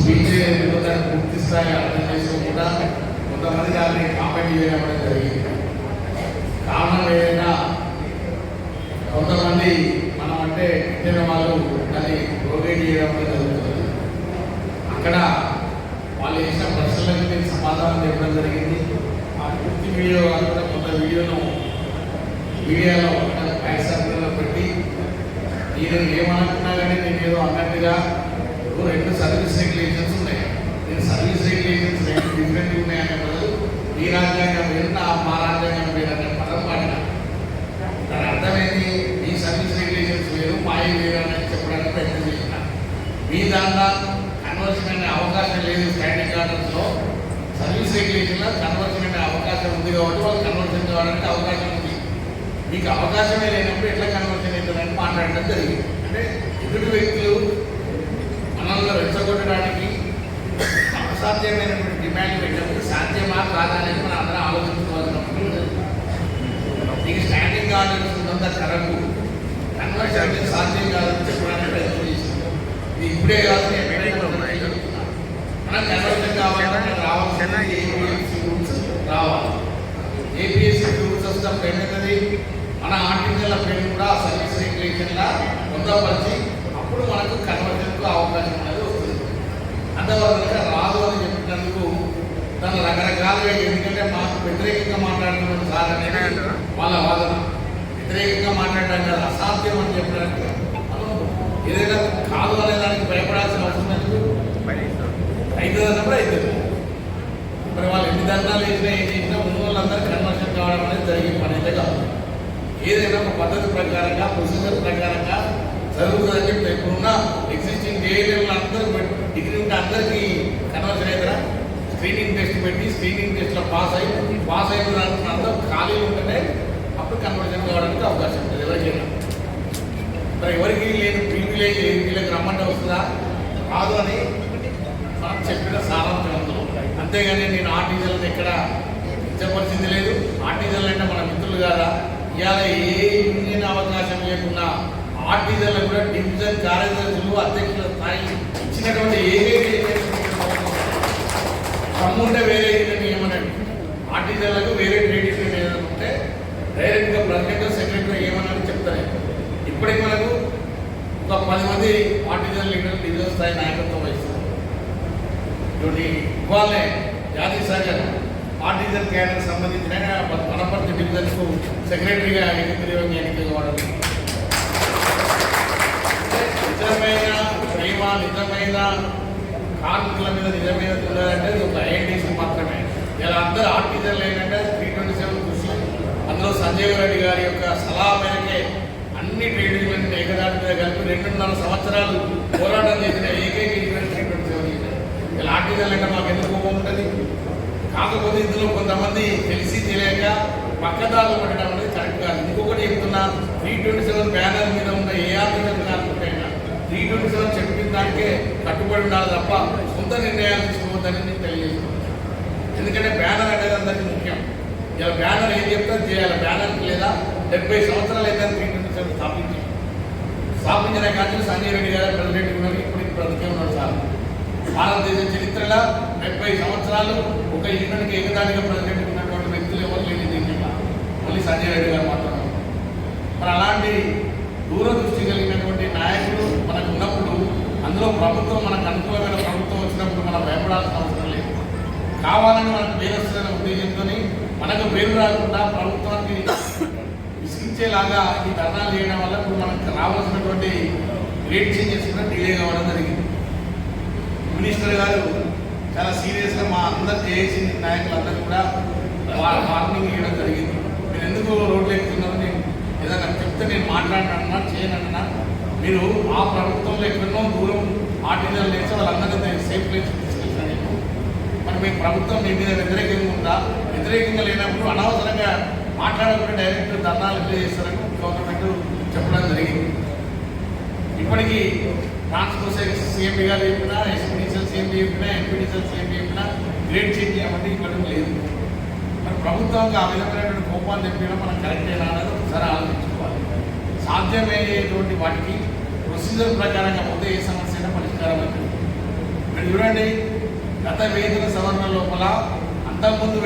Speech పూర్తి స్థాయి అర్థం చేసుకోకుండా కొంతమంది దాన్ని కామెంట్ చేయడం జరిగింది. కారణం ఏదైనా కొంతమంది మనం అంటే ఇచ్చిన వాళ్ళు దాన్ని ప్రొవైడ్ చేయడం జరుగుతుంది. అక్కడ వాళ్ళు చేసిన ప్రశ్నలకు నేను సమాధానం చెప్పడం జరిగింది. ఆ పూర్తి వీడియో కాకుండా కొంత వీడియోను మీడియాలో ప్యాక్ సర్కిల్లో పెట్టి నేను ఏమనుకున్నా కానీ నేను ఏదో అన్నట్టుగా రెండు సర్వీస్ రెగ్యులేషన్స్ ఉన్నాయి. నేను సర్వీస్ రెగ్యులేషన్స్ రెండు డిఫరెంట్ ఉన్నాయనే బదులు ఈ రాజ్యాంగం వేరు మా రాజ్యాంగం వేరు అనే పదం పాడిన దాని అర్థమైంది. మీ సర్వీస్ రెగ్యులేషన్స్ వేరు మాయి వేరు అని చెప్పడానికి ప్రయత్నం చేసిన మీ దాంట్లో కన్వర్షన్ అనే అవకాశం లేదు. స్టాండింగ్ ఆర్డర్స్లో సర్వీస్ రెగ్యులేషన్లో కన్వర్షన్ అనే అవకాశం ఉంది కాబట్టి వాళ్ళు కన్వర్షన్ కావడానికి అవకాశం ఉంది. మీకు అవకాశమే లేనప్పుడు ఎట్లా కన్వర్షన్ అవుతుందని మాట్లాడడం జరిగింది. అంటే ఎదుటి వ్యక్తులు మనల్ని రెచ్చగొట్టడానికి అసాధ్యమైనటువంటి డిమాండ్ పెట్టినప్పుడు సాధ్యమా కాదా అనేది మనం అందరం ఆలోచించుకోవాల్సినప్పుడు మీకు స్టాండింగ్ ఆర్డర్స్ ఉన్నంత కరకు కన్వర్షన్ సాధ్యం కాదని చెప్పడానికి ప్రయత్నం చేసింది. ఇది ఇప్పుడే కాదు, మనం కన్వర్షన్ కావాలంటే రావాల్సిన ఏపీఎస్సీ రూల్స్ రావాలి. ఏపీఎస్సీ రూల్స్ వస్తే ఏమైతుంది, మన ఆర్టికల్ పేరు కూడా సర్వీస్ రెగ్యులేషన్లా పొందపరిచి అప్పుడు మనకు కన్వర్షన్కు అవకాశం అనేది వస్తుంది. అంతవరకు రాదు అని చెప్పినందుకు తను రకరకాలుగా, ఎందుకంటే మాకు వ్యతిరేకంగా మాట్లాడుతున్న సార్ అనేది వాళ్ళ వాదన. వ్యతిరేకంగా మాట్లాడడానికి అది అసాధ్యం అని చెప్పడానికి ఏదైనా కాదు అనే దానికి భయపడాల్సిన అవసరం లేదు. అవుతుంది అన్నప్పుడు అవుతుంది. మరి వాళ్ళు ఎన్ని దండాలు వేసినా ఏం చేసినా ఉన్న వాళ్ళందరూ కన్వర్షన్ కావడం అనేది జరిగే పని అయితే కాదు. ఏదైనా ఒక పద్ధతి ప్రకారంగా ప్రొసీజర్ ప్రకారంగా జరుగుతుందని చెప్తే ఇప్పుడున్న ఎగ్జిస్టింగ్ జేఏలు అందరూ డిగ్రీ ఉంటే అందరికీ కన్వర్షన్ అవుతారా? స్క్రీనింగ్ టెస్ట్ పెట్టి స్క్రీనింగ్ టెస్ట్లో పాస్ అయిన దాంట్లో అందరూ ఖాళీలు ఉంటేనే అప్పుడు కన్వర్షన్ కావడానికి అవకాశం ఉంటుంది ఎవరికైనా. మరి ఎవరికి లేని ప్రివిలేజ్ వీళ్ళకి రమ్మంటే వస్తుందా? కాదు అని మనం చెప్పిన సారాంశం అందులో. అంతేగాని నేను ఆర్టిజన్లను ఎక్కడ ఇచ్చపరిచింది లేదు. ఆర్టిజన్లు అంటే మన మిత్రులు కాదా? ఇవాళ ఏ యూనియన్ అవకాశం లేకుండా ఆర్టిజన్లు కూడా డివిజన్ కార్యదర్శులు అధ్యక్షుల స్థాయి ఇచ్చినటువంటి ఏకైక తమ్ముంటే వేరే ఏమనండి. ఆర్టిజన్లకు వేరే ట్రేడ్ యూనియన్ ఏదైనా ఉంటే డైరెక్ట్గా ప్రెసిడెంట్ సెక్రటరీ ఏమని చెప్తారు. ఇప్పటికి మనకు ఒక 10 మంది ఆర్టిజన్ లీడర్లు డివిజన్ స్థాయి నాయకత్వం వహిస్తారు. ఇవాళ జాతీయ సాగర్ ఆర్టిజన్ క్యాడర్ సంబంధించిన వనపర్తి డివిజన్కు సెక్రటరీగా ఏకగ్రీవంగా ఎన్నిక కావడం. నిజమైన ప్రేమ, నిజమైన కార్మికుల మీద నిజమైన ఉండాలంటే ఒక ఐఎన్టీసీ మాత్రమే. ఇలా అందరూ ఆర్టిజన్లు ఏంటంటే 327 కృషి, అందులో సంజయ్ రెడ్డి గారి యొక్క సలహా మేరకే అన్ని ట్రేడ్ యూనియన్ ఏకదాటి మీద కలిపి 2.5 సంవత్సరాలు పోరాటం చేసిన ఏకైక ఈవెంట్ 327. ఇలా ఆర్టిజన్లు అంటే మాకు ఎందుకు కోపం ఉంటుంది? కాకపోతే ఇందులో కొంతమంది తెలిసి తెలియక పక్కదారులు పడడం అనేది కరెక్ట్ కాదు. ఇంకొకటి చెప్తున్నా, 327 బ్యానర్ మీద ఉన్న ఏ ఆర్టికల్ కాకపోయినా 327 చెప్పిన దానికే కట్టుబడి ఉండాలి తప్ప సొంత నిర్ణయాలు తీసుకోవద్దని నేను తెలియజేస్తున్నాను. ఎందుకంటే బ్యానర్ అనేది అందరికీ ముఖ్యం. ఇలా బ్యానర్ ఏం చెప్తే చేయాలి. బ్యానర్కి లేదా 70 సంవత్సరాలు అయితే 327 స్థాపించిన కానీ సంజయ్ రెడ్డి గారు ప్రెసిడెంట్ ఉన్నారు. ఇప్పుడు బ్రతికే ఉన్నారు సార్. భారతదేశ చరిత్రలో 70 సంవత్సరాలు ఒక యూనియన్కి ఏకదాటిగా ప్రెసిడెంట్ ఉన్నటువంటి వ్యక్తులు ఎవరు లేని దీంట్లో మళ్ళీ సంజయ్ రెడ్డి గారు మాత్రమే. మరి అలాంటి దూరదృష్టి కలిగినటువంటి నాయకులు మనకు ఉన్నప్పుడు అందులో ప్రభుత్వం మనకు అనుకూలమైన ప్రభుత్వం వచ్చినప్పుడు మనం భయపడాల్సిన అవసరం లేదు. కావాలని మనకు పేరు వస్తున్న ఉద్దేశంతో మనకు పేరు రాకుండా ప్రభుత్వానికి విసిగించేలాగా ఈ ధర్నాలు చేయడం వల్ల ఇప్పుడు మనకు రావాల్సినటువంటి రేట్ చేంజెస్ కూడా డిలే కావడం జరిగింది. మినిస్టర్ గారు చాలా సీరియస్గా మా అందరు చేసి నాయకులందరూ కూడా వార్నింగ్ ఇవ్వడం జరిగింది. మీరు ఎందుకు రోడ్లు ఎక్కుతున్నారు, నేను ఏదైనా చెప్తే నేను మాట్లాడినా చేయనన్నా మీరు ఆ ప్రభుత్వంలో ఎక్కడో దూరం ఆర్టిజన్లు వేస్తే వాళ్ళందరికీ సేఫ్ ప్లేస్ తీసుకెళ్తాను. మరి మీ ప్రభుత్వం మీ మీద వ్యతిరేకంగా ఉందా? వ్యతిరేకంగా లేనప్పుడు అనవసరంగా మాట్లాడకుండా డైరెక్ట్ ధర్నాలు ఎట్లా చేస్తారని గవర్నమెంట్ చెప్పడం జరిగింది. ఇప్పటికీ ట్రాన్స్పోర్ట్ సీఎంపీ గారు చెప్పినా, ఎస్పీడీసీఎల్ సీఎంపీ చెప్పినా, ఎంపీడీసీఎల్ సీఎంపీ చెప్పినా గ్రేడ్ చేంజ్ చేయమంటే ఇవ్వడం లేదు. మరి ప్రభుత్వానికి ఆ విధమైనటువంటి కోపాలు చెప్పినా మనం కరెక్టేనా అనేది ఒకసారి ఆలోచించుకోవాలి. సాధ్యమయ్యేటువంటి వాటికి ప్రొసీజర్ ప్రకారంగా పోతే ఏ సమస్య అయినా పరిష్కారం అవుతుంది. మీరు చూడండి, గత వేతన సవరణ లోపల అంతకుముందు